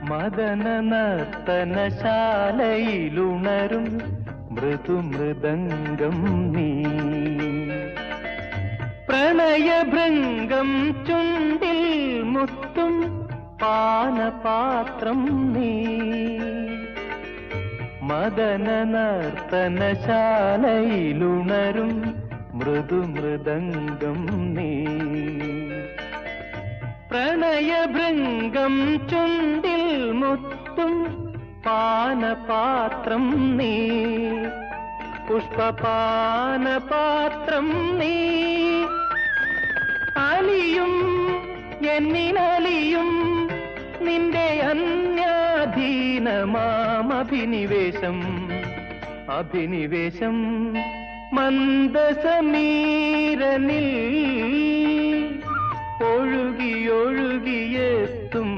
മദന നർത്തനശാലയിലുണരും മൃദുമൃദംഗം നീ. പ്രണയഭൃംഗം ചുണ്ടിൽ മുത്തും പാനപാത്രം നീ. മദന നർത്തനശാലയിലുണരും മൃദുമൃദംഗം നീ. പ്രണയഭൃംഗം ചുണ്ടിൽ മുത്തും പാനപാത്രം നീ. പുഷ്പപാനപാത്രം നീ. അലിയും എന്നിലലിയും നിന്റെ അന്യാധീനമാം അഭിനിവേശം. അഭിനിവേശം മന്ദസമീരനിൽ ഒഴുകിയൊഴുകിയെത്തും